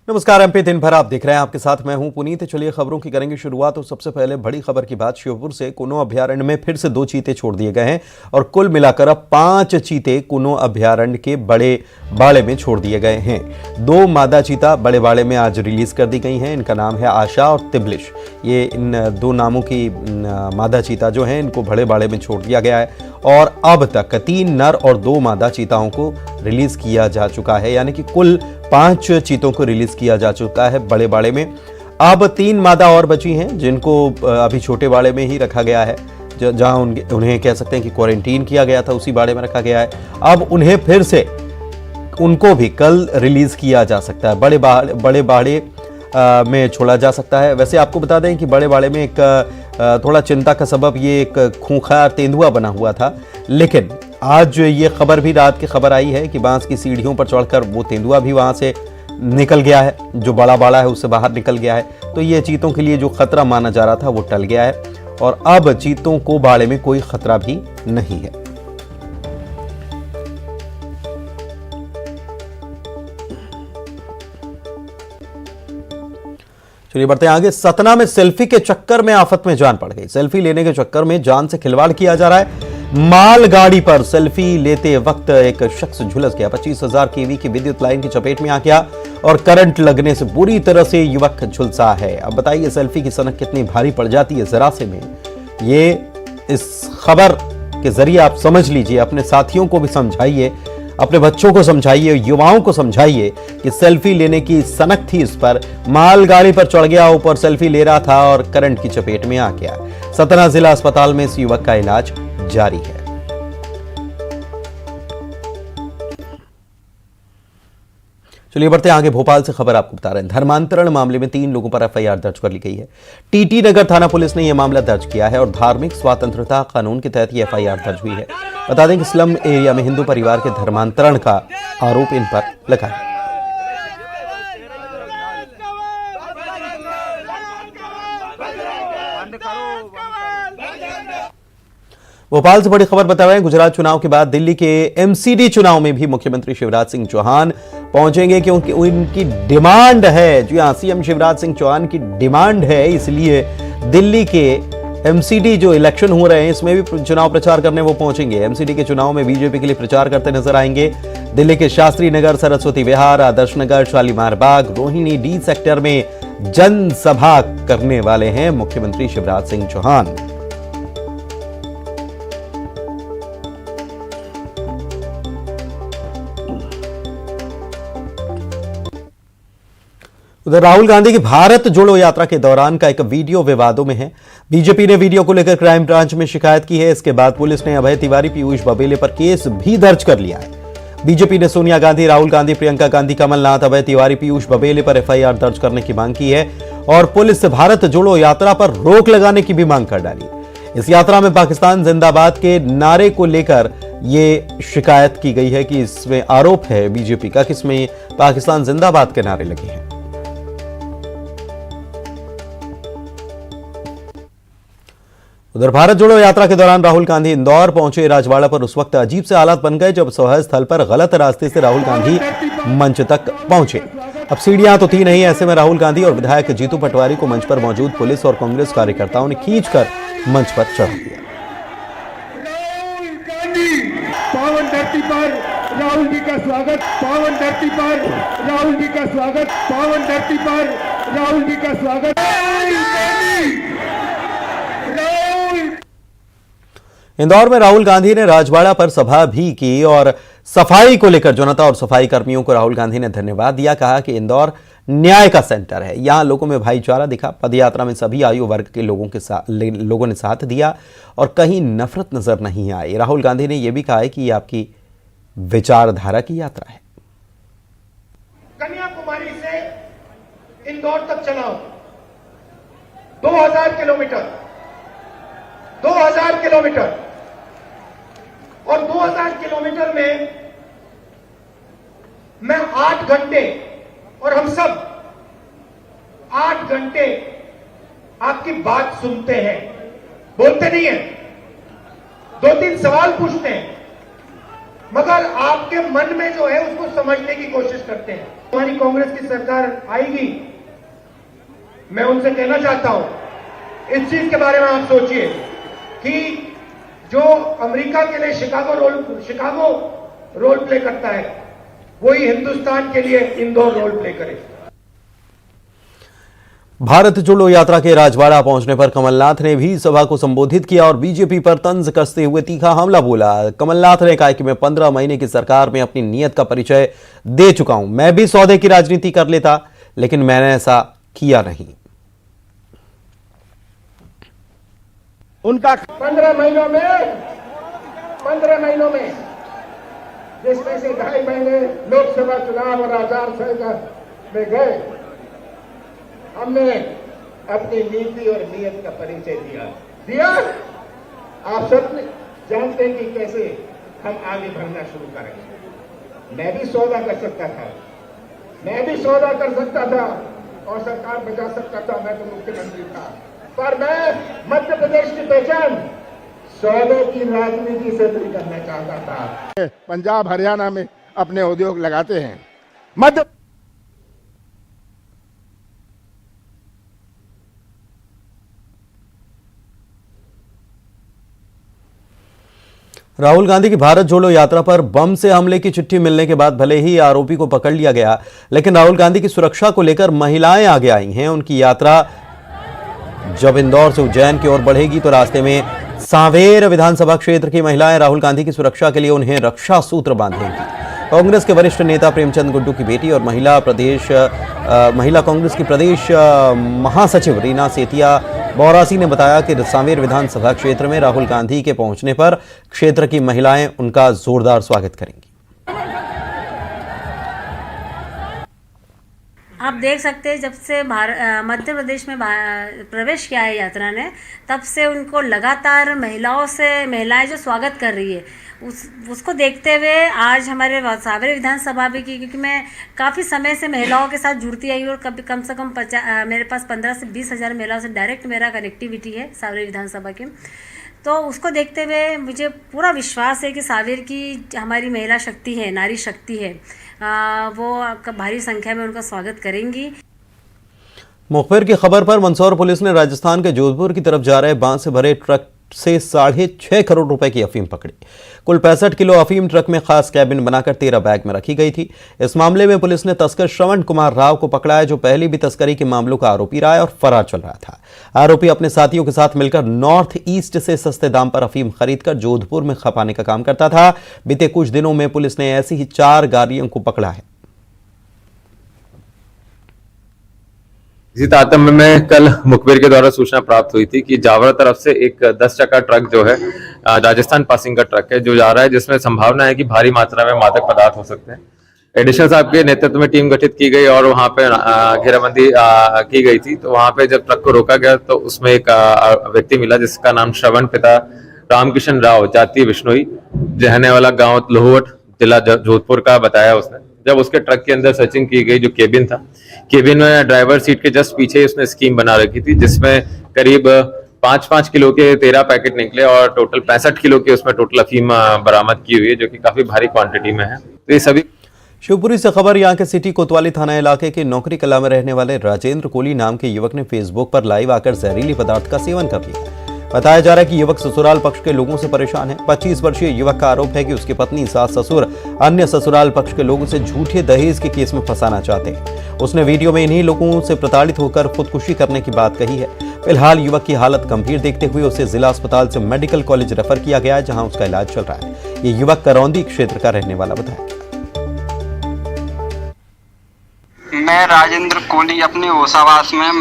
नमस्कार। एमपी दिन भर आप देख रहे हैं, आपके साथ मैं हूं पुनीत। चलिए खबरों की करेंगे शुरुआत। तो सबसे पहले बड़ी खबर की बात श्योपुर से। कुनो अभयारण्य में फिर से 2 चीते छोड़ दिए गए हैं और कुल मिलाकर अब 5 चीते कुनो अभयारण्य के बड़े बाड़े में छोड़ दिए गए हैं। 2 मादा चीता बड़े बाड़े में आज रिलीज कर दी गई हैं। इनका नाम है आशा और तिबलिश। ये इन 2 नामों की मादा चीता जो हैं इनको बड़े बाड़े में छोड़ दिया गया है और अब तक 3 नर और 2 मादा चीताओं को रिलीज किया जा चुका है, यानी कि कुल 5 चीतों को रिलीज किया जा चुका है बड़े बाड़े में। अब 3 मादा और बची हैं जिनको अभी छोटे बाड़े में ही रखा गया है, जहां उन्हें कह सकते हैं कि क्वारंटीन किया गया था, उसी बाड़े में रखा गया है। अब उन्हें फिर से उनको भी कल रिलीज किया जा सकता है, बड़े बाड़े में छोड़ा जा सकता है। वैसे आपको बता दें कि बड़े बाड़े में एक थोड़ा चिंता का सबब ये एक खूंखार तेंदुआ बना हुआ था, लेकिन आज ये खबर भी रात की खबर आई है कि बांस की सीढ़ियों पर चढ़कर वो तेंदुआ भी वहां से निकल गया है, जो बड़ा बाड़ा है उससे बाहर निकल गया है। तो ये चीतों के लिए जो खतरा माना जा रहा था वो टल गया है और अब चीतों को बाड़े में कोई खतरा भी नहीं है। चलिए बढ़ते हैं आगे। सतना में सेल्फी के चक्कर में आफत में जान पड़ गई। सेल्फी लेने के चक्कर में जान से खिलवाड़ किया जा रहा है। मालगाड़ी पर सेल्फी लेते वक्त एक शख्स झुलस गया। 25,000 केवी की विद्युत लाइन की चपेट में आ गया और करंट लगने से बुरी तरह से युवक झुलसा है। अब बताइए सेल्फी की सनक कितनी भारी पड़ जाती है जरा से में। ये इस खबर के जरिए आप समझ लीजिए, अपने साथियों को भी समझाइए, अपने बच्चों को समझाइए, युवाओं को समझाइए कि सेल्फी लेने की सनक थी इस पर। मालगाड़ी पर चढ़ गया, ऊपर सेल्फी ले रहा था और करंट की चपेट में आ गया। सतना जिला अस्पताल में इस युवक का इलाज जारी है। चलिए बढ़ते आगे। भोपाल से खबर आपको बता रहे हैं। धर्मांतरण मामले में 3 लोगों पर एफआईआर दर्ज कर ली गई है। टीटी नगर थाना पुलिस ने यह मामला दर्ज किया है और धार्मिक स्वतंत्रता कानून के तहत यह एफआईआर दर्ज हुई है। बता दें कि स्लम एरिया में हिंदू परिवार के धर्मांतरण का आरोप इन पर लगा है। भोपाल से बड़ी खबर बता रहे हैं। गुजरात चुनाव के बाद दिल्ली के एमसीडी चुनाव में भी मुख्यमंत्री शिवराज सिंह चौहान पहुंचेंगे, क्योंकि उनकी डिमांड है। जी हां, सीएम शिवराज सिंह चौहान की डिमांड है, इसलिए दिल्ली के एमसीडी जो इलेक्शन हो रहे हैं इसमें भी चुनाव प्रचार करने वो पहुंचेंगे। एमसीडी के चुनाव में बीजेपी के लिए प्रचार करते नजर आएंगे। दिल्ली के शास्त्री नगर, सरस्वती विहार, आदर्श नगर, शालीमार बाग, रोहिणी डी सेक्टर में जनसभा करने वाले हैं मुख्यमंत्री शिवराज सिंह चौहान। उधर राहुल गांधी की भारत जोड़ो यात्रा के दौरान का एक वीडियो विवादों में है। बीजेपी ने वीडियो को लेकर क्राइम ब्रांच में शिकायत की है। इसके बाद पुलिस ने अभय तिवारी, पीयूष बबेले पर केस भी दर्ज कर लिया है। बीजेपी ने सोनिया गांधी, राहुल गांधी, प्रियंका गांधी, कमलनाथ, अभय तिवारी, पीयूष बबेले पर एफआईआर दर्ज करने की मांग की है और पुलिस से भारत जोड़ो यात्रा पर रोक लगाने की भी मांग कर डाली। इस यात्रा में पाकिस्तान जिंदाबाद के नारे को लेकर यह शिकायत की गई है कि इसमें आरोप है बीजेपी का कि इसमें पाकिस्तान जिंदाबाद के नारे लगे हैं। उधर भारत जोड़ो यात्रा के दौरान राहुल गांधी इंदौर पहुंचे। राजवाड़ा पर उस वक्त अजीब से हालात बन गए जब सभा स्थल पर गलत रास्ते से राहुल गांधी मंच तक पहुंचे। अब सीढ़ियां तो थी नहीं, ऐसे में राहुल गांधी और विधायक जीतू पटवारी को मंच पर मौजूद पुलिस और कांग्रेस कार्यकर्ताओं ने खींचकर मंच पर चढ़ा दिया। पावन धरती पर राहुल जी का स्वागत, पावन धरती पर राहुल जी का स्वागत, पावन धरती पर राहुल जी का स्वागत। इंदौर में राहुल गांधी ने राजवाड़ा पर सभा भी की और सफाई को लेकर जनता और सफाई कर्मियों को राहुल गांधी ने धन्यवाद दिया। कहा कि इंदौर न्याय का सेंटर है, यहां लोगों में भाईचारा दिखा। पदयात्रा में सभी आयु वर्ग के लोगों ने साथ दिया और कहीं नफरत नजर नहीं आई। राहुल गांधी ने यह भी कहा है कि यह आपकी विचारधारा की यात्रा है। कन्याकुमारी से इंदौर तक चलाओ 2000 किलोमीटर, 2000 किलोमीटर और 2000 किलोमीटर में मैं 8 घंटे और हम सब 8 घंटे आपकी बात सुनते हैं, बोलते नहीं है, 2-3 सवाल पूछते हैं, मगर आपके मन में जो है उसको समझने की कोशिश करते हैं। हमारी कांग्रेस की सरकार आएगी, मैं उनसे कहना चाहता हूं इस चीज के बारे में आप सोचिए कि जो अमेरिका के लिए शिकागो रोल प्ले करता है, वही हिंदुस्तान के लिए इंदौर रोल प्ले करे। भारत जोड़ो यात्रा के राजवाड़ा पहुंचने पर कमलनाथ ने भी सभा को संबोधित किया और बीजेपी पर तंज कसते हुए तीखा हमला बोला। कमलनाथ ने कहा कि मैं 15 महीने की सरकार में अपनी नीयत का परिचय दे चुका हूं। मैं भी सौदे की राजनीति कर लेता, लेकिन मैंने ऐसा किया नहीं। उनका 15 महीनों में जिसमें से 2.5 महीने लोकसभा चुनाव और आचार संहिता में गए, हमने अपनी नीति और नीयत का परिचय दिया। आप सब जानते हैं कि कैसे हम आगे बढ़ना शुरू करें। मैं भी सौदा कर सकता था, और सरकार बचा सकता था, मैं तो मुख्यमंत्री था, पर मैं मध्य प्रदेश की पहचान सौदे की राजनीति से नहीं करना चाहता था। पंजाब हरियाणा में अपने उद्योग लगाते हैं। मध्य राहुल गांधी की भारत जोड़ो यात्रा पर बम से हमले की चिट्ठी मिलने के बाद भले ही आरोपी को पकड़ लिया गया, लेकिन राहुल गांधी की सुरक्षा को लेकर महिलाएं आगे आई हैं। उनकी यात्रा जब इंदौर से उज्जैन की ओर बढ़ेगी तो रास्ते में सांवेर विधानसभा क्षेत्र की महिलाएं राहुल गांधी की सुरक्षा के लिए उन्हें रक्षा सूत्र बांधेंगी। कांग्रेस के वरिष्ठ नेता प्रेमचंद गुड्डू की बेटी और महिला कांग्रेस की प्रदेश महासचिव रीना सेतिया बौरासी ने बताया कि सांवेर विधानसभा क्षेत्र में राहुल गांधी के पहुंचने पर क्षेत्र की महिलाएं उनका जोरदार स्वागत करेंगी। आप देख सकते हैं, जब से मध्य प्रदेश में प्रवेश किया है यात्रा ने, तब से उनको लगातार महिलाएं जो स्वागत कर रही है, उसको देखते हुए आज हमारे सांवेर विधानसभा भी की, क्योंकि मैं काफ़ी समय से महिलाओं के साथ जुड़ती आई और कभी कम से कम मेरे पास 15 से 20 हज़ार महिलाओं से डायरेक्ट मेरा कनेक्टिविटी है सांवेर विधानसभा के। तो उसको देखते हुए मुझे पूरा विश्वास है कि सांवेर की हमारी महिला शक्ति है, नारी शक्ति है, वो भारी संख्या में उनका स्वागत करेंगी। मुखबिर की खबर पर मंदसौर पुलिस ने राजस्थान के जोधपुर की तरफ जा रहे बांस से भरे ट्रक से 6.5 करोड़ रुपए की अफीम पकड़ी। कुल 65 किलो अफीम ट्रक में खास कैबिन बनाकर 13 बैग में रखी गई थी। इस मामले में पुलिस ने तस्कर श्रवण कुमार राव को पकड़ा है, जो पहले भी तस्करी के मामलों का आरोपी रहा है और फरार चल रहा था। आरोपी अपने साथियों के साथ मिलकर नॉर्थ ईस्ट से सस्ते दाम पर अफीम खरीदकर जोधपुर में खपाने का काम करता था। बीते कुछ दिनों में पुलिस ने ऐसी ही 4 गाड़ियों को पकड़ा है। इसी तारतम्य में कल मुखबिर के द्वारा सूचना प्राप्त हुई थी कि जावरा तरफ से एक 10 चक्का ट्रक जो है राजस्थान पासिंग का ट्रक है जो जा रहा है, जिसमें संभावना है कि भारी मात्रा में मादक पदार्थ हो सकते हैं। एडिशनल साहब के नेतृत्व में टीम गठित की गई और वहां पे घेराबंदी की गई थी। तो वहां पे जब ट्रक को रोका गया तो उसमें एक व्यक्ति मिला जिसका नाम श्रवण पिता रामकिशन राव, जाति बिश्नोई, रहने वाला गाँव लोहवट, जिला जोधपुर का बताया उसने। जब उसके ट्रक के अंदर सर्चिंग की गई, जो केबिन था, केबिन में ड्राइवर सीट के जस्ट पीछे उसने स्कीम बना रखी थी, जिसमें करीब 5-5 किलो के 13 पैकेट निकले और टोटल 65 किलो के उसमें टोटल अफीम बरामद की हुई है, जो कि काफी भारी क्वांटिटी में है। तो ये सभी शिवपुरी से खबर। यहां के सिटी कोतवाली थाना इलाके के नौकरी कला में रहने वाले राजेंद्र कोहली नाम के युवक ने फेसबुक पर लाइव आकर जहरीली पदार्थ का सेवन कर लिया। बताया जा रहा है कि युवक ससुराल पक्ष के लोगों से परेशान है। 25 वर्षीय युवक का आरोप है कि उसकी पत्नी, सास, ससुर अन्य ससुराल पक्ष के लोगों से झूठे दहेज के केस में फंसाना चाहते हैं। उसने वीडियो में इन्हीं लोगों से प्रताड़ित होकर खुदकुशी करने की बात कही है। फिलहाल युवक की हालत गंभीर देखते हुए उसे जिला अस्पताल से मेडिकल कॉलेज रेफर किया गया है, जहां उसका इलाज चल रहा है। ये युवक करौंदी क्षेत्र का रहने वाला बताया। मैं राजेंद्र कोहली अपने ओसावास में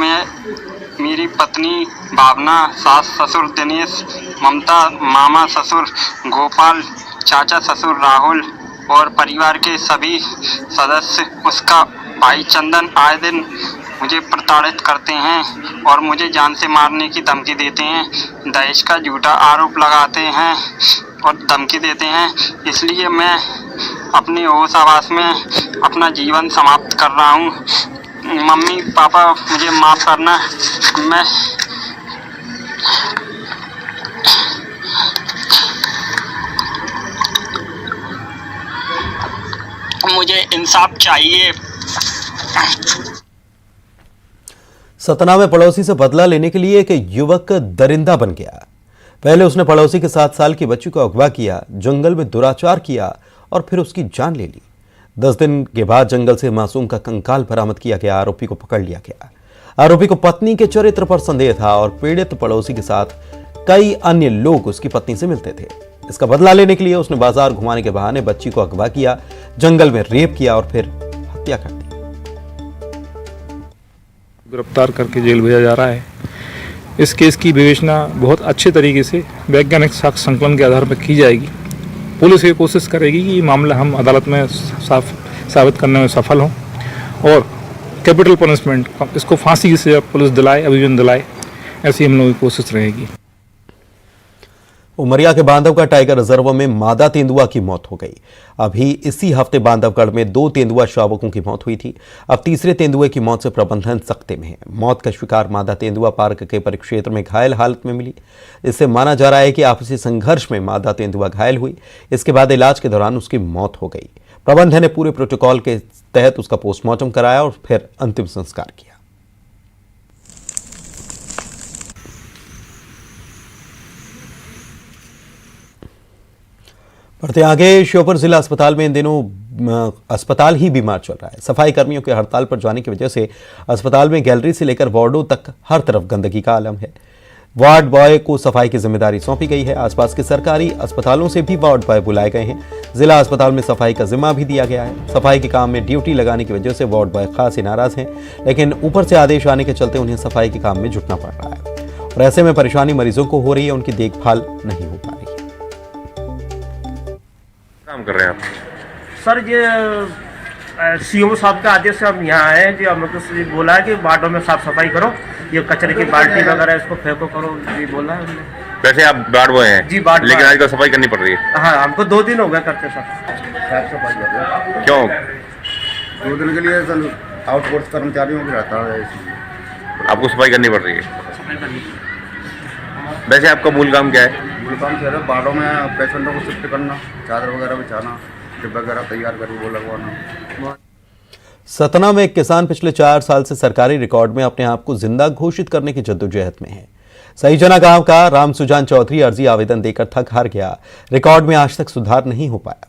मेरी पत्नी भावना, सास ससुर दिनेश, ममता, मामा ससुर गोपाल, चाचा ससुर राहुल और परिवार के सभी सदस्य, उसका भाई चंदन आए दिन मुझे प्रताड़ित करते हैं और मुझे जान से मारने की धमकी देते हैं। दहेज का झूठा आरोप लगाते हैं और धमकी देते हैं। इसलिए मैं अपने होश आवास में अपना जीवन समाप्त कर रहा हूँ। मम्मी पापा मुझे माफ़ करना। मैं मुझे इंसाफ चाहिए। सतना में पड़ोसी से बदला लेने के लिए एक युवक दरिंदा बन गया। पहले उसने पड़ोसी के 7 साल की बच्ची को अगवा किया, जंगल में दुराचार किया और फिर उसकी जान ले ली। 10 दिन के बाद जंगल से मासूम का कंकाल बरामद किया गया। आरोपी को पकड़ लिया गया। आरोपी को पत्नी के चरित्र पर संदेह था और पीड़ित पड़ोसी के साथ कई अन्य लोग उसकी पत्नी से मिलते थे। इसका बदला लेने के लिए उसने बाजार घुमाने के बहाने बच्ची को अगवा किया, जंगल में रेप किया और फिर हत्या कर दी। गिरफ्तार करके जेल भेजा जा रहा है। इस केस की विवेचना बहुत अच्छे तरीके से वैज्ञानिक साक्ष्य संकलन के आधार पर की जाएगी। पुलिस ये कोशिश करेगी कि ये मामला हम अदालत में साबित करने में सफल हों और कैपिटल पनिशमेंट, इसको फांसी की सजा पुलिस दिलाए, अभियोजन दिलाए, ऐसी हम लोगों की कोशिश रहेगी। उमरिया के बांधवगढ़ टाइगर रिजर्व में मादा तेंदुआ की मौत हो गई। अभी इसी हफ्ते बांधवगढ़ में 2 तेंदुआ शावकों की मौत हुई थी। अब तीसरे तेंदुए की मौत से प्रबंधन सख्ते में है। मौत का शिकार मादा तेंदुआ पार्क के परिक्षेत्र में घायल हालत में मिली। इससे माना जा रहा है कि आपसी संघर्ष में मादा तेंदुआ घायल हुई। इसके बाद इलाज के दौरान उसकी मौत हो गई। प्रबंधन ने पूरे प्रोटोकॉल के तहत उसका पोस्टमार्टम कराया और फिर अंतिम संस्कार किया। बढ़ते आगे, श्योपुर जिला अस्पताल में इन दिनों अस्पताल ही बीमार चल रहा है। सफाई कर्मियों के हड़ताल पर जाने की वजह से अस्पताल में गैलरी से लेकर वार्डों तक हर तरफ गंदगी का आलम है। वार्ड बॉय को सफाई की जिम्मेदारी सौंपी गई है। आसपास के सरकारी अस्पतालों से भी वार्ड बॉय बुलाए गए हैं। जिला अस्पताल में सफाई का जिम्मा भी दिया गया है। सफाई के काम में ड्यूटी लगाने की वजह से वार्ड बॉय खास नाराज हैं, लेकिन ऊपर से आदेश आने के चलते उन्हें सफाई के काम में जुटना पड़ रहा है और ऐसे में परेशानी मरीजों को हो रही है, उनकी देखभाल नहीं हो पा रही है। काम कर रहे हैं आप? सर ये सीएम साहब के आदेश से हम यहाँ आए हैं। जी हमको बोला है कि वार्डों में साफ सफाई करो, ये कचरे की बाल्टी वगैरह इसको फेंको करो, ये बोला है हमने। वैसे आप वार्ड बॉय हैं? जी वार्ड, लेकिन आजकल सफाई करनी पड़ रही है। हाँ, हमको 2 दिन हो गए करते सर साफ सफाई कर रहे हैं। क्यों? 2 दिन के लिए सर आउटपोस्ट कर्मचारियों की रहता है, इसलिए आपको सफाई करनी पड़ रही है। वैसे आपका मूल काम क्या है? मूल काम सर वार्डों में पेशेंटों को शिफ्ट करना, चादर वगैरह बिछाना, डिब्बे वगैरह तैयार करके वो लगवाना। सतना में एक किसान पिछले 4 साल से सरकारी रिकॉर्ड में अपने आप को जिंदा घोषित करने की जद्दोजहद में है। सहीजना गांव का राम सुजान चौधरी अर्जी आवेदन देकर थक हार गया। रिकॉर्ड में आज तक सुधार नहीं हो पाया।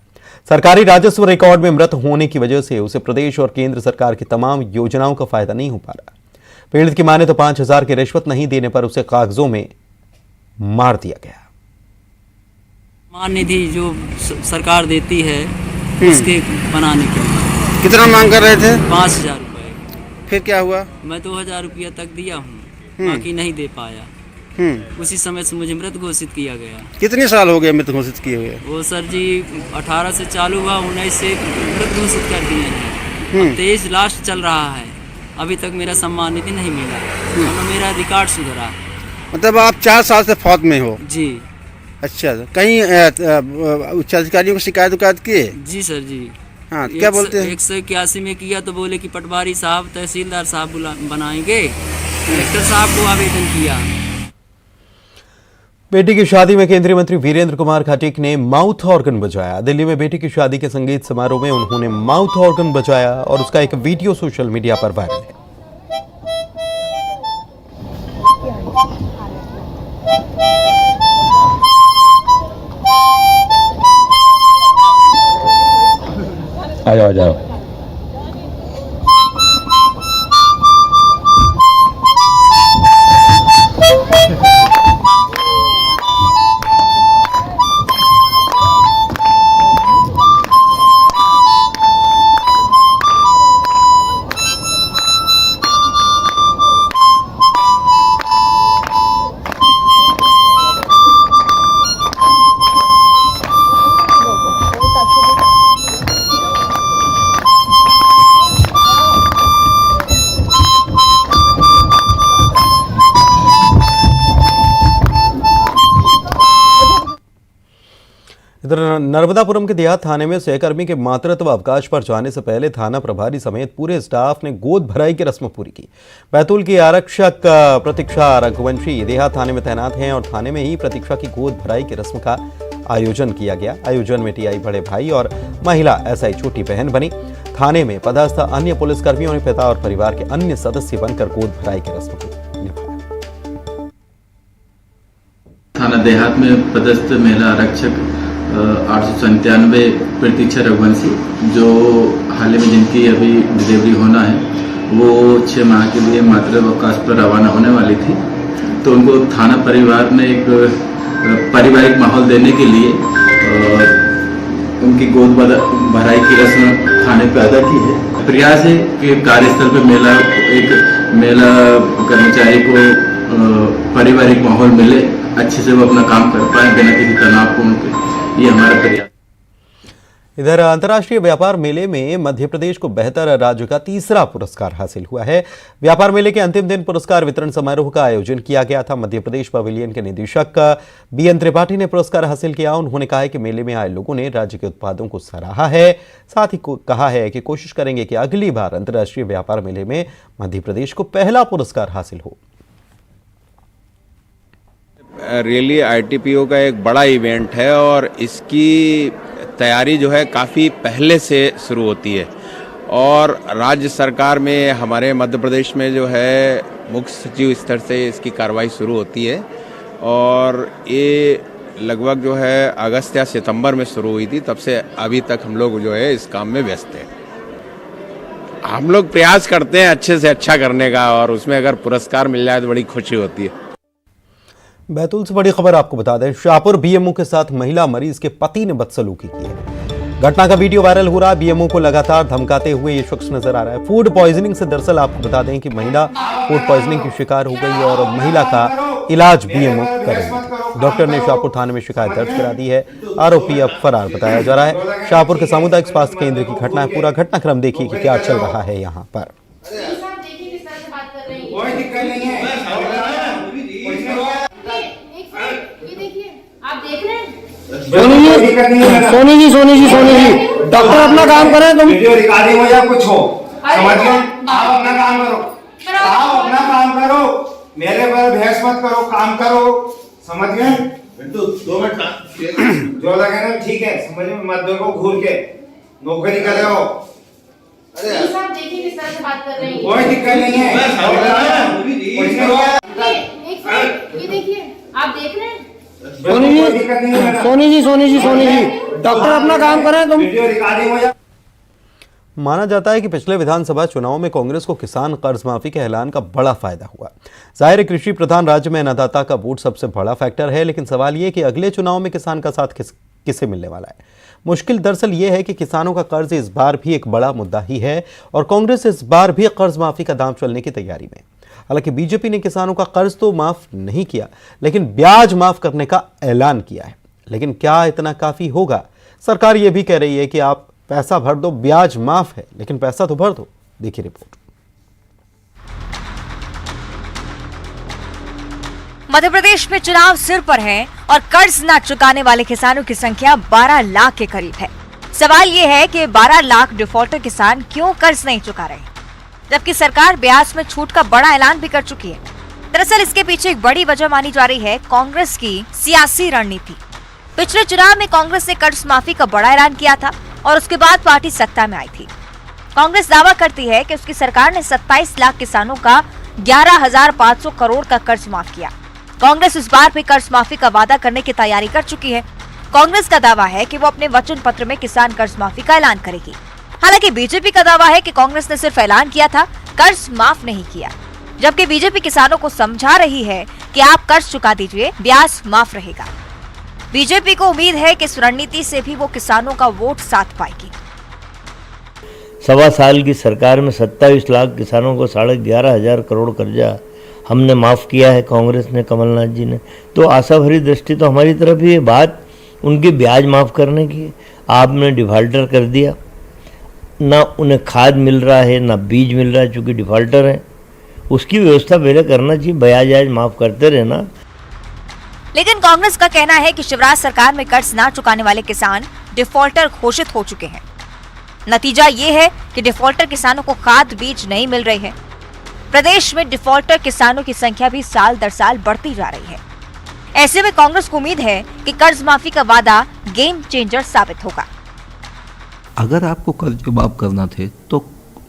सरकारी राजस्व रिकॉर्ड में मृत होने की वजह से उसे प्रदेश और केंद्र सरकार की तमाम योजनाओं का फायदा नहीं हो पा रहा। पीड़ित की माने तो 5,000 की रिश्वत नहीं देने पर उसे कागजों में मार दिया गया। मान निधि जो सरकार देती है उसके बनाने के लिए कितना मांग कर रहे थे? 5,000 रुपये। फिर क्या हुआ? मैं 2,000 रुपया तक दिया हूँ, बाकी नहीं दे पाया। उसी समय से मुझे मृत घोषित किया गया। कितने साल हो गए मृत घोषित किए हुए? वो सर जी 18 से चालू हुआ, 19 से मृत घोषित कर दिए हैं। 23 लास्ट चल रहा है, अभी तक मेरा सम्मान निधि नहीं मिला और मेरा रिकॉर्ड सुधरा। मतलब आप 4 साल से फौज में हो? जी। अच्छा, कहीं उच्च अधिकारियों को शिकायत किए? जी सर जी। हाँ, क्या बोलते हैं? 181 में किया तो बोले कि पटवारी साहब, तहसीलदार साहब बनाएंगे। कलेक्टर साहब को आवेदन किया। बेटी की शादी में केंद्रीय मंत्री वीरेंद्र कुमार खटीक ने माउथ ऑर्गन बजाया। दिल्ली में बेटी की शादी के संगीत समारोह में उन्होंने माउथ ऑर्गन बजाया और उसका एक वीडियो सोशल मीडिया पर वायरल है। आ जाओ, आ जाओ। इधर नर्मदापुरम के देहात थाने में सहकर्मी के मातृत्व अवकाश पर जाने से पहले थाना प्रभारी समेत पूरे स्टाफ ने गोद भराई की रस्म पूरी की। बैतूल की आरक्षक प्रतीक्षा रघुवंशी देहात थाने में तैनात हैं और थाने में ही प्रतीक्षा की गोद भराई की रस्म का आयोजन किया गया। आयोजन में टीआई बड़े भाई और महिला एसआई छोटी बहन बनी। थाने में पदस्थ अन्य पुलिसकर्मियों ने पिता और परिवार के अन्य सदस्य बनकर गोद भराई की रस्म को निभाया। थाना देहात में पदस्थ महिला आरक्षक 897 प्रतीक्षा रघुवंशी, जो हाल ही में जिनकी अभी डिलीवरी होना है, वो 6 माह के लिए मातृअवकाश पर रवाना होने वाली थी। तो उनको थाना परिवार ने एक पारिवारिक माहौल देने के लिए उनकी गोद भराई की रस्म थाने पे अदा की है। प्रयास है कि कार्यस्थल पे महिला कर्मचारी को पारिवारिक माहौल मिले, अच्छे से वो अपना काम कर पाए बिना किसी तनावपूर्ण के। ये हमारा प्रयास। इधर अंतर्राष्ट्रीय व्यापार मेले में मध्य प्रदेश को बेहतर राज्य का तीसरा पुरस्कार हासिल हुआ है। व्यापार मेले के अंतिम दिन पुरस्कार वितरण समारोह का आयोजन किया गया था। मध्य प्रदेश पवेलियन के निदेशक बीएन त्रिपाठी ने पुरस्कार हासिल किया। उन्होंने कहा है कि मेले में आए लोगों ने राज्य के उत्पादों को सराहा है। साथ ही कहा है कि कोशिश करेंगे कि अगली बार अंतर्राष्ट्रीय व्यापार मेले में मध्य प्रदेश को पहला पुरस्कार हासिल हो। रियली ITPO का एक बड़ा इवेंट है और इसकी तैयारी जो है काफ़ी पहले से शुरू होती है और राज्य सरकार में हमारे मध्य प्रदेश में जो है मुख्य सचिव स्तर से इसकी कार्रवाई शुरू होती है और ये लगभग जो है अगस्त या सितंबर में शुरू हुई थी। तब से अभी तक हम लोग जो है इस काम में व्यस्त हैं। हम लोग प्रयास करते हैं अच्छे से अच्छा करने का और उसमें अगर पुरस्कार मिल जाए तो बड़ी खुशी होती है। बैतूल से बड़ी खबर आपको बता दें, शाहपुर बीएमओ के साथ महिला मरीज के पति ने बदसलूकी की है। घटना का वीडियो वायरल हो रहा है। बीएमओ को लगातार धमकाते हुए ये शख्स नजर आ रहा है। फूड पॉइजनिंग से दरअसल आपको बता दें कि महिला फूड पॉइजनिंग की शिकार हो गई और महिला का इलाज बीएमओ कर रही है। डॉक्टर ने शाहपुर थाने में शिकायत दर्ज करा दी है। आरोपी अब फरार बताया जा रहा है। शाहपुर के सामुदायिक स्वास्थ्य केंद्र की घटना है। पूरा घटनाक्रम देखिए कि क्या चल रहा है यहाँ पर। आप देख रहे हैं सोनी जी डॉक्टर अपना काम करें, तुम वीडियो रिकॉर्डिंग हो या कुछ हो, समझ गए? आप अपना काम करो, आप अपना काम करो, मेरे पर बहस मत करो, काम करो, समझ गए? 2 मिनट जो लगे ना ठीक है, समझ में मत देखो घूर के नौकरी कर रहे हो। अरे साहब देखिए किस तरह से बात कर रहे हैं। कोई दिक्कत नहीं है, ये देखिए आप देख रहे हैं सोनी जी डॉक्टर अपना काम करें, तुम वीडियो रिकॉर्डिंग हो जा। माना जाता है कि पिछले विधानसभा चुनाव में कांग्रेस को किसान कर्ज माफी के ऐलान का बड़ा फायदा हुआ। जाहिर है कृषि प्रधान राज्य में अन्नदाता का वोट सबसे बड़ा फैक्टर है, लेकिन सवाल ये कि अगले चुनाव में किसान का साथ किसे मिलने वाला है। मुश्किल दरअसल ये है कि किसानों का कर्ज इस बार भी एक बड़ा मुद्दा ही है और कांग्रेस इस बार भी कर्ज माफी का दांव चलने की तैयारी में। हालांकि बीजेपी ने किसानों का कर्ज तो माफ नहीं किया, लेकिन ब्याज माफ करने का ऐलान किया है। लेकिन क्या इतना काफी होगा? सरकार यह भी कह रही है कि आप पैसा भर दो, ब्याज माफ है, लेकिन पैसा तो भर दो। देखिए रिपोर्ट। मध्य प्रदेश में चुनाव सिर पर है और कर्ज न चुकाने वाले किसानों की संख्या 12 लाख के करीब है। सवाल ये है कि 12 लाख डिफॉल्टर किसान क्यों कर्ज नहीं चुका रहे, जबकि सरकार ब्याज में छूट का बड़ा ऐलान भी कर चुकी है। दरअसल इसके पीछे एक बड़ी वजह मानी जा रही है कांग्रेस की सियासी रणनीति। पिछले चुनाव में कांग्रेस ने कर्ज माफी का बड़ा ऐलान किया था और उसके बाद पार्टी सत्ता में आई थी। कांग्रेस दावा करती है कि उसकी सरकार ने 27 लाख किसानों का 11,500 करोड़ का कर्ज माफ किया। कांग्रेस इस बार भी कर्ज माफी का वादा करने की तैयारी कर चुकी है। कांग्रेस का दावा है कि वो अपने वचन पत्र में किसान कर्ज माफी का ऐलान करेगी। हालांकि बीजेपी का दावा है कि कांग्रेस ने सिर्फ ऐलान किया था, कर्ज माफ नहीं किया। जबकि बीजेपी किसानों को समझा रही है कि आप कर्ज चुका दीजिए, ब्याज माफ रहेगा। बीजेपी को उम्मीद है कि इस रणनीति से भी वो किसानों का वोट साथ पाएगी। 1.25 साल की सरकार में 27 लाख किसानों को 11,500 करोड़ कर्जा हमने माफ किया है, कांग्रेस ने, कमलनाथ जी ने। तो आशा भरी दृष्टि तो हमारी तरफ ही है। बात उनकी ब्याज माफ करने की, आपने डिफॉल्टर कर दिया, ना उन्हें खाद मिल रहा है ना बीज मिल रहा है, चूंकि डिफॉल्टर है। उसकी व्यवस्था पहले करना चाहिए, ब्याज माफ करते रहना। लेकिन कांग्रेस का कहना है कि शिवराज सरकार में कर्ज न चुकाने वाले किसान डिफॉल्टर घोषित हो चुके हैं। नतीजा ये है कि डिफॉल्टर किसानों को खाद बीज नहीं मिल रहे हैं। प्रदेश में डिफॉल्टर किसानों की संख्या भी साल दर साल बढ़ती जा रही है। ऐसे में कांग्रेस को उम्मीद है कि कर्ज माफी का वादा गेम चेंजर साबित होगा। अगर आपको कर्ज माफ करना थे तो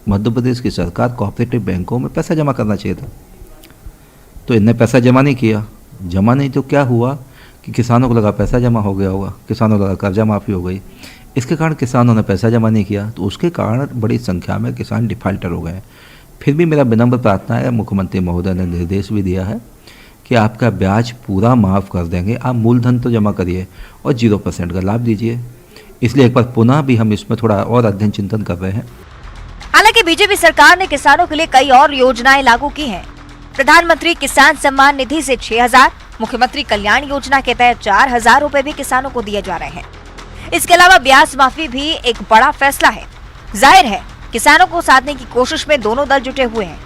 मध्य प्रदेश की सरकार कोऑपरेटिव बैंकों में पैसा जमा करना चाहिए था, तो इनने पैसा जमा नहीं किया। जमा नहीं तो क्या हुआ कि किसानों को लगा पैसा जमा हो गया होगा, किसानों को लगा कर्जा माफ़ी हो गई। इसके कारण किसानों ने पैसा जमा नहीं किया, तो उसके कारण बड़ी संख्या में किसान डिफाल्टर हो गए। फिर भी मेरा विनम्र प्रार्थना है, मुख्यमंत्री महोदय ने निर्देश भी दिया है कि आपका ब्याज पूरा माफ़ कर देंगे, आप मूलधन तो जमा करिए और 0% का लाभ दीजिए। इसलिए एक बार पुनः भी हम इसमें थोड़ा और अध्ययन चिंतन कर रहे हैं। हालांकि बीजेपी सरकार ने किसानों के लिए कई और योजनाएं लागू की हैं। प्रधानमंत्री किसान सम्मान निधि से 6,000, मुख्यमंत्री कल्याण योजना के तहत 4,000 रुपए भी किसानों को दिए जा रहे हैं। इसके अलावा ब्याज माफी भी एक बड़ा फैसला है। जाहिर है किसानों को साधने की कोशिश में दोनों दल जुटे हुए हैं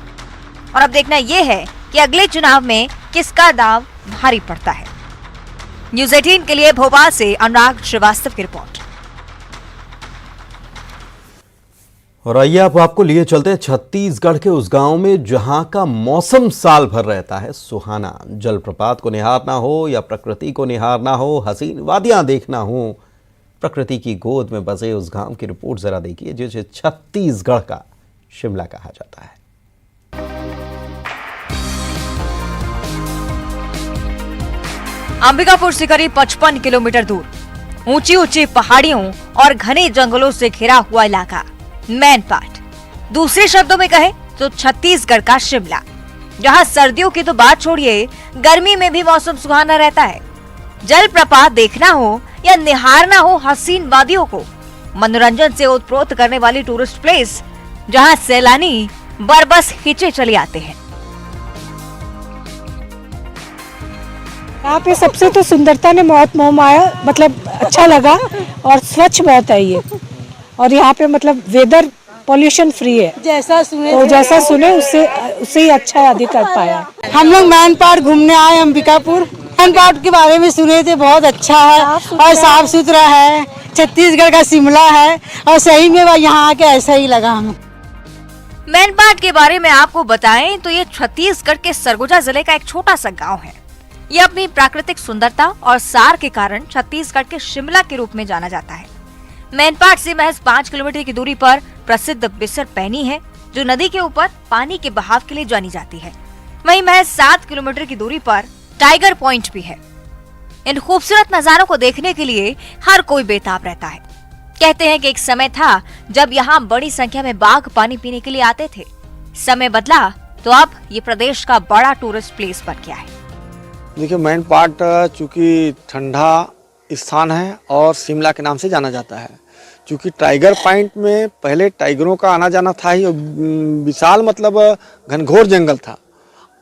और अब देखना ये है कि अगले चुनाव में किसका दांव भारी पड़ता है। न्यूज़ 18 के लिए भोपाल से अनुराग श्रीवास्तव की रिपोर्ट। और आइए अब आपको लिए चलते हैं छत्तीसगढ़ के उस गांव में जहां का मौसम साल भर रहता है सुहाना। जलप्रपात को निहारना हो या प्रकृति को निहारना हो, हसीन वादियां देखना हो, प्रकृति की गोद में बसे उस गांव की रिपोर्ट जरा देखिए, जिसे छत्तीसगढ़ का शिमला कहा जाता है। अंबिकापुर से करीब 55 किलोमीटर दूर ऊंची ऊंची पहाड़ियों और घने जंगलों से घिरा हुआ इलाका मैनपाट, दूसरे शब्दों में कहें तो छत्तीसगढ़ का शिमला, जहां सर्दियों की तो बात छोड़िए, गर्मी में भी मौसम सुहाना रहता है। जलप्रपात देखना हो या निहारना हो हसीन वादियों को, मनोरंजन से ओतप्रोत करने वाली टूरिस्ट प्लेस जहां सैलानी बरबस खींचे चले आते हैं। यहाँ पे सबसे तो सुंदरता ने बहुत मोह माया, मतलब अच्छा लगा और स्वच्छ बहुत है ये, और यहाँ पे मतलब वेदर पॉल्यूशन फ्री है। जैसा सुने उससे ही अच्छा अधिक कर पाया। हम लोग मैनपाट घूमने आए अंबिकापुर। मैनपाट के बारे में सुने थे, बहुत अच्छा है और साफ सुथरा है, छत्तीसगढ़ का शिमला है और सही में यहाँ आके ऐसा ही लगा हमें। मैनपाट के बारे में आपको बताएं तो ये छत्तीसगढ़ के सरगुजा जिले का एक छोटा सा गाँव है। ये अपनी प्राकृतिक सुंदरता और सार के कारण छत्तीसगढ़ के शिमला के रूप में जाना जाता है। मैनपाट से महज 5 किलोमीटर की दूरी पर प्रसिद्ध बिसर पैनी है, जो नदी के ऊपर पानी के बहाव के लिए जानी जाती है। वहीं महज 7 किलोमीटर की दूरी पर टाइगर पॉइंट भी है। इन खूबसूरत नजारों को देखने के लिए हर कोई बेताब रहता है। कहते हैं कि एक समय था जब यहाँ बड़ी संख्या में बाघ पानी पीने के लिए आते थे। समय बदला तो अब ये प्रदेश का बड़ा टूरिस्ट प्लेस बन गया है। देखिए, मैनपाट चूंकि ठंडा स्थान है और शिमला के नाम से जाना जाता है। चूंकि टाइगर पॉइंट में पहले टाइगरों का आना जाना था ही, विशाल मतलब घनघोर जंगल था।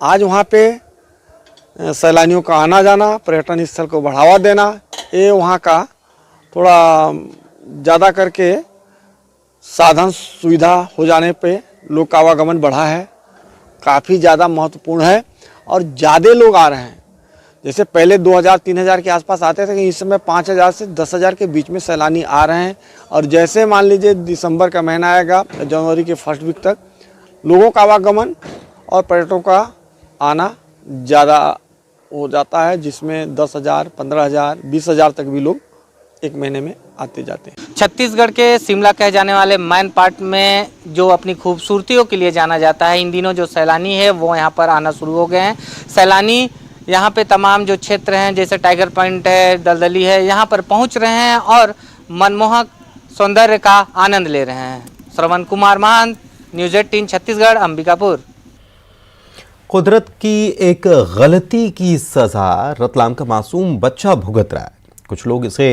आज वहाँ पे सैलानियों का आना जाना, पर्यटन स्थल को बढ़ावा देना, ये वहाँ का थोड़ा ज़्यादा करके साधन सुविधा हो जाने पे लोग का आवागमन बढ़ा है, काफ़ी ज़्यादा महत्वपूर्ण है और ज़्यादा लोग आ रहे हैं। जैसे पहले 2000-3000 के आसपास आते थे, इस समय 5000 से 10,000 के बीच में सैलानी आ रहे हैं। और जैसे मान लीजिए दिसंबर का महीना आएगा, जनवरी के फर्स्ट वीक तक लोगों का आवागमन और पर्यटकों का आना ज़्यादा हो जाता है, जिसमें 10,000, 15,000, 20,000 तक भी लोग एक महीने में आते जाते हैं। छत्तीसगढ़ के शिमला कहे जाने वाले मैनपाट में जो अपनी खूबसूरतियों के लिए जाना जाता है, इन दिनों जो सैलानी है वो यहाँ पर आना शुरू हो गए हैं। सैलानी यहाँ पे तमाम जो क्षेत्र हैं, जैसे टाइगर पॉइंट है, दलदली है, यहाँ पर पहुँच रहे हैं और मनमोहक सौंदर्य का आनंद ले रहे हैं। श्रवण कुमार महान, न्यूज़ 18 छत्तीसगढ़, अंबिकापुर। कुदरत की एक गलती की सजा रतलाम का मासूम बच्चा भुगत रहा है। कुछ लोग इसे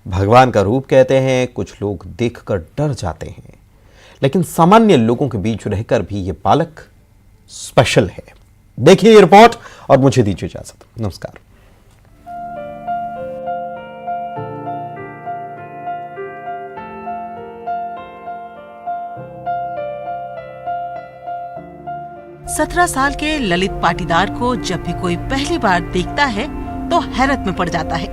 भगवान का रूप कहते हैं, कुछ लोग देखकर डर जाते हैं, लेकिन सामान्य लोगों के बीच रहकर भी ये बालक स्पेशल है। देखिए ये रिपोर्ट और मुझे दीजिए इजाजत। नमस्कार। सत्रह साल के ललित पाटीदार को जब भी कोई पहली बार देखता है तो हैरत में पड़ जाता है,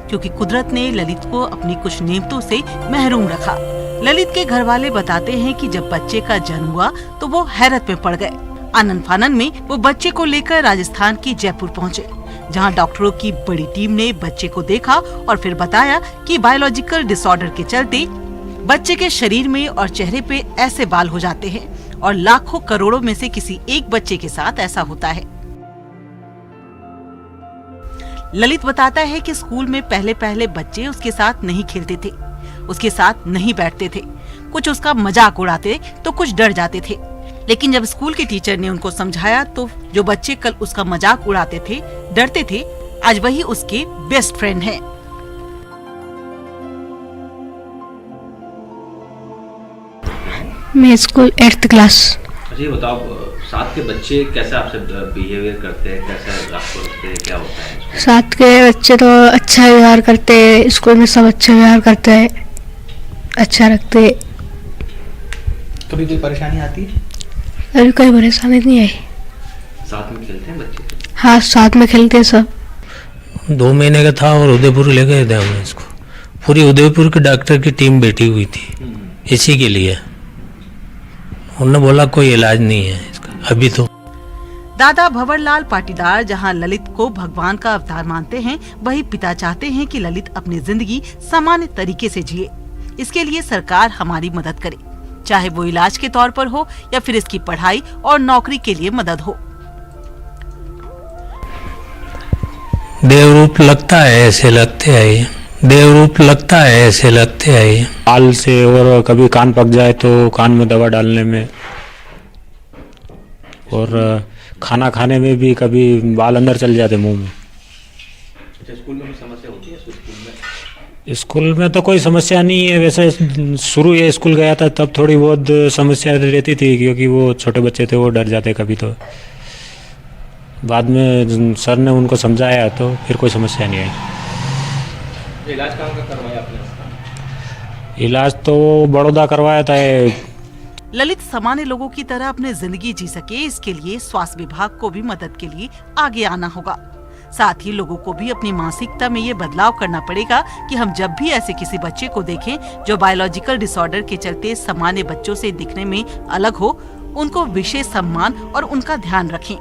क्योंकि कुदरत ने ललित को अपनी कुछ नेमतों से महरूम रखा। ललित के घर वाले बताते हैं कि जब बच्चे का जन्म हुआ तो वो हैरत में पड़ गए। आनन फानन में वो बच्चे को लेकर राजस्थान की जयपुर पहुँचे। जहां डॉक्टरों की बड़ी टीम ने बच्चे को देखा और फिर बताया कि बायोलॉजिकल डिसऑर्डर के चलते बच्चे के शरीर में और चेहरे पे ऐसे बाल हो जाते हैं और लाखों करोड़ों में से किसी एक बच्चे के साथ ऐसा होता है। ललित बताता है कि स्कूल में पहले बच्चे उसके साथ नहीं खेलते थे, उसके साथ नहीं बैठते थे, कुछ उसका मजाक उड़ाते तो कुछ डर जाते थे। लेकिन जब स्कूल के टीचर ने उनको समझाया तो जो बच्चे कल उसका मजाक उड़ाते थे, डरते थे, आज वही उसके बेस्ट फ्रेंड हैं। मैं स्कूल 8th क्लास। अच्छा ये बताओ, साथ के बच्चे कैसे आपसे बिहेवियर करते हैं, कैसे आपको रखते हैं, क्या होता है? साथ के बच्चे तो अच्छा व्यवहार करते हैं, स्कूल में सब अच्छा व्यवहार करते हैं, अच्छा रखते हैं। कभी कोई परेशानी आती है? अभी कोई परेशानी नहीं आई। साथ में खेलते हैं बच्चे? हाँ, साथ में खेलते हैं सब। 2 महीने का था और उदयपुर ले गए थे हमने इसको। पूरी उदयपुर के डॉक्टर की टीम बैठी हुई थी इसी के लिए। उन्होंने बोला कोई इलाज नहीं है इसका अभी तो। दादा भंवरलाल पाटीदार जहां ललित को भगवान का अवतार मानते हैं, वही पिता चाहते हैं कि ललित अपनी जिंदगी सामान्य तरीके से जिए। इसके लिए सरकार हमारी मदद करे, चाहे वो इलाज के तौर पर हो या फिर इसकी पढ़ाई और नौकरी के लिए मदद हो। देवरूप लगता है ऐसे लगते हैं ये, देवरूप लगता है ऐसे लगते हैं ये। बाल से, और कभी कान पक जाए तो कान में दवा डालने में, और खाना खाने में भी कभी बाल अंदर चल जाते मुंह में। अच्छा, स्कूल में समस्या होती है? स्कूल में तो कोई समस्या नहीं है वैसे। शुरू ये स्कूल गया था तब थोड़ी बहुत समस्या रहती थी, क्योंकि वो छोटे बच्चे थे, वो डर जाते कभी। तो बाद में सर ने उनको समझाया तो फिर कोई समस्या नहीं आई। इलाज कहाँ का करवाया आपने? इलाज तो बड़ौदा करवाया था। ललित सामान्य लोगों की तरह अपनी जिंदगी जी सके, इसके लिए स्वास्थ्य विभाग को भी मदद के लिए आगे आना होगा। साथ ही लोगों को भी अपनी मानसिकता में ये बदलाव करना पड़ेगा कि हम जब भी ऐसे किसी बच्चे को देखें जो बायोलॉजिकल डिसऑर्डर के चलते सामान्य बच्चों से दिखने में अलग हो, उनको विशेष सम्मान और उनका ध्यान रखें।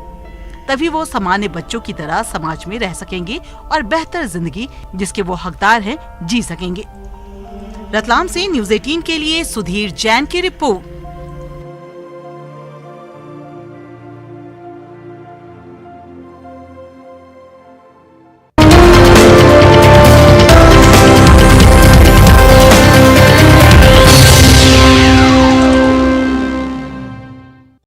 तभी वो सामान्य बच्चों की तरह समाज में रह सकेंगे और बेहतर जिंदगी जिसके वो हकदार हैं जी सकेंगे। रतलाम से न्यूज़ 18 के लिए सुधीर जैन की रिपोर्ट।